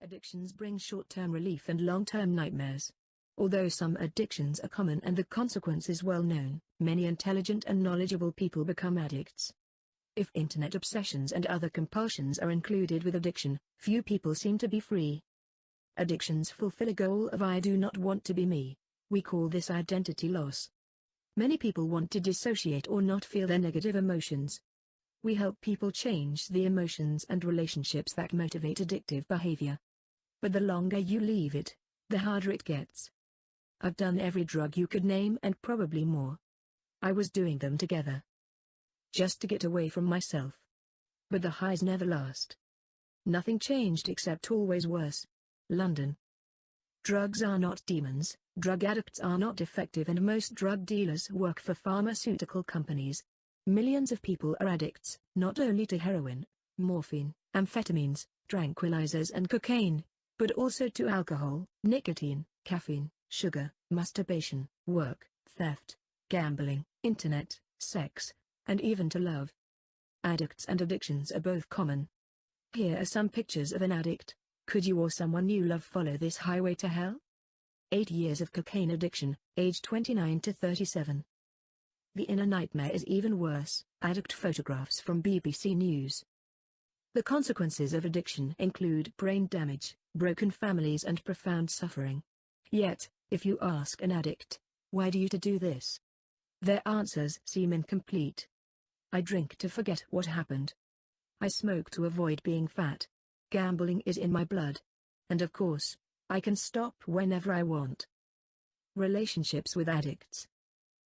Addictions bring short-term relief and long-term nightmares. Although some addictions are common and the consequences well known, many intelligent and knowledgeable people become addicts. If internet obsessions and other compulsions are included with addiction, few people seem to be free. Addictions fulfill a goal of "I do not want to be me." We call this identity loss. Many people want to dissociate or not feel their negative emotions. We help people change the emotions and relationships that motivate addictive behavior. But the longer you leave it, the harder it gets. I've done every drug you could name and probably more. I was doing them together, just to get away from myself. But the highs never last. Nothing changed except always worse. London. Drugs are not demons, drug addicts are not effective, and most drug dealers work for pharmaceutical companies. Millions of people are addicts, not only to heroin, morphine, amphetamines, tranquilizers and cocaine, but also to alcohol, nicotine, caffeine, sugar, masturbation, work, theft, gambling, internet, sex, and even to love. Addicts and addictions are both common. Here are some pictures of an addict. Could you or someone you love follow this highway to hell? 8 years of cocaine addiction, age 29 to 37. The inner nightmare is even worse. Addict photographs from BBC News. The consequences of addiction include brain damage, broken families and profound suffering. Yet, if you ask an addict, "Why do you do this?" their answers seem incomplete. "I drink to forget what happened. I smoke to avoid being fat. Gambling is in my blood. And of course, I can stop whenever I want." Relationships with addicts.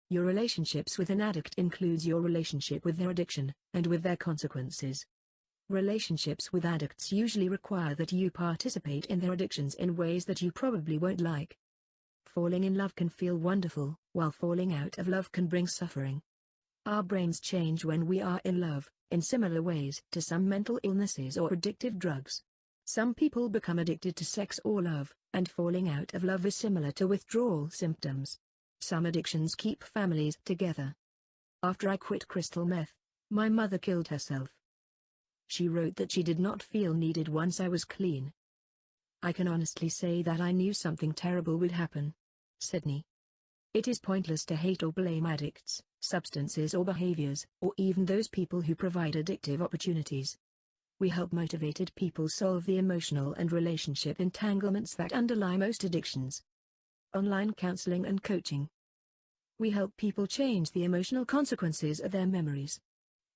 Your relationships with an addict includes your relationship with their addiction, and with their consequences. Relationships with addicts usually require that you participate in their addictions in ways that you probably won't like. Falling in love can feel wonderful, while falling out of love can bring suffering. Our brains change when we are in love, in similar ways to some mental illnesses or addictive drugs. Some people become addicted to sex or love, and falling out of love is similar to withdrawal symptoms. Some addictions keep families together. After I quit crystal meth, my mother killed herself. She wrote that she did not feel needed once I was clean. "I can honestly say that I knew something terrible would happen." Sydney. It is pointless to hate or blame addicts, substances or behaviors, or even those people who provide addictive opportunities. We help motivated people solve the emotional and relationship entanglements that underlie most addictions. Online counseling and coaching. We help people change the emotional consequences of their memories.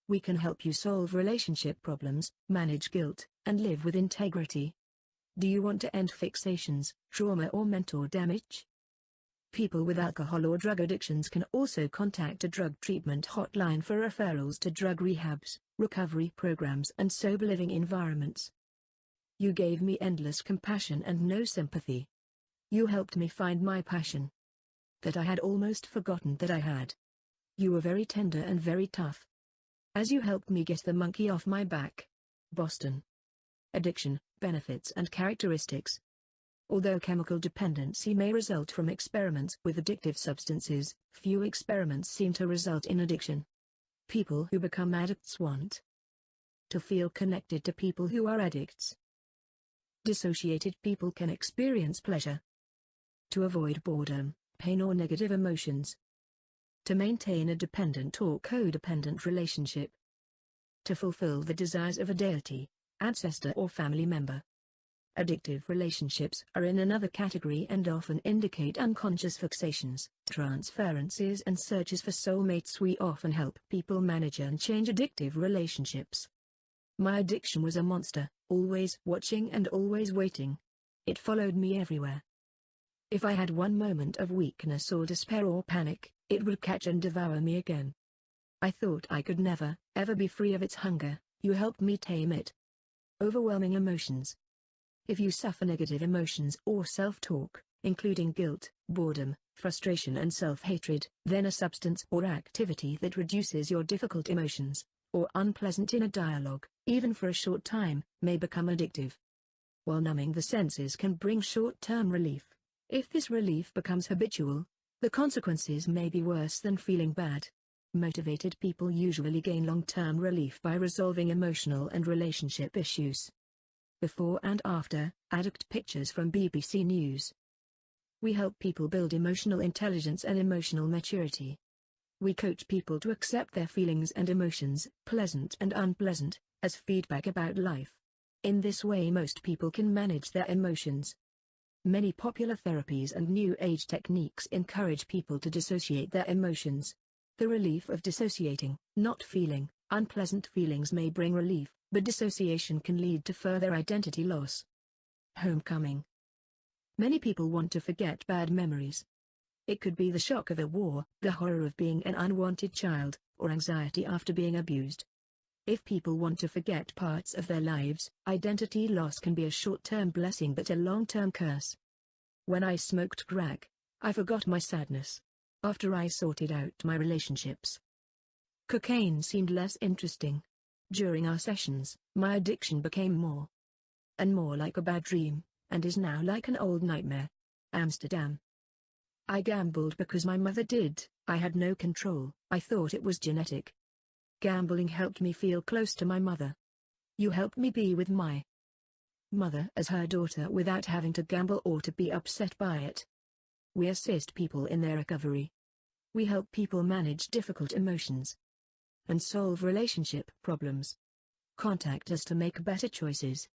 We can help you solve relationship problems, manage guilt, and live with integrity. Do you want to end fixations, trauma or mental damage? People with alcohol or drug addictions can also contact a drug treatment hotline for referrals to drug rehabs, recovery programs and sober living environments. You gave me endless compassion and no sympathy. You helped me find my passion that I had almost forgotten that I had. You were very tender and very tough. As you helped me get the monkey off my back. Boston. Addiction, benefits and characteristics. Although chemical dependency may result from experiments with addictive substances, few experiments seem to result in addiction. People who become addicts want to feel connected to people who are addicts. Dissociated people can experience pleasure. To avoid boredom, pain or negative emotions. To maintain a dependent or codependent relationship. To fulfill the desires of a deity, ancestor or family member. Addictive relationships are in another category and often indicate unconscious fixations, transferences and searches for soulmates. We often help people manage and change addictive relationships. My addiction was a monster, always watching and always waiting. It followed me everywhere. If I had one moment of weakness or despair or panic, it would catch and devour me again. I thought I could never, ever be free of its hunger. You helped me tame it. Overwhelming emotions. If you suffer negative emotions or self-talk, including guilt, boredom, frustration and self-hatred, then a substance or activity that reduces your difficult emotions, or unpleasant inner dialogue, even for a short time, may become addictive. While numbing the senses can bring short-term relief, if this relief becomes habitual, the consequences may be worse than feeling bad. Motivated people usually gain long-term relief by resolving emotional and relationship issues. Before and after, addict pictures from BBC News. We help people build emotional intelligence and emotional maturity. We coach people to accept their feelings and emotions, pleasant and unpleasant, as feedback about life. In this way most people can manage their emotions. Many popular therapies and New Age techniques encourage people to dissociate their emotions. The relief of dissociating, not feeling, unpleasant feelings may bring relief, but dissociation can lead to further identity loss. Homecoming. Many people want to forget bad memories. It could be the shock of a war, the horror of being an unwanted child, or anxiety after being abused. If people want to forget parts of their lives, identity loss can be a short-term blessing but a long-term curse. When I smoked crack, I forgot my sadness. After I sorted out my relationships, cocaine seemed less interesting. During our sessions, my addiction became more and more like a bad dream, and is now like an old nightmare. Amsterdam. I gambled because my mother did. I had no control. I thought it was genetic. Gambling helped me feel close to my mother. You helped me be with my mother as her daughter without having to gamble or to be upset by it. We assist people in their recovery. We help people manage difficult emotions and solve relationship problems. Contact us to make better choices.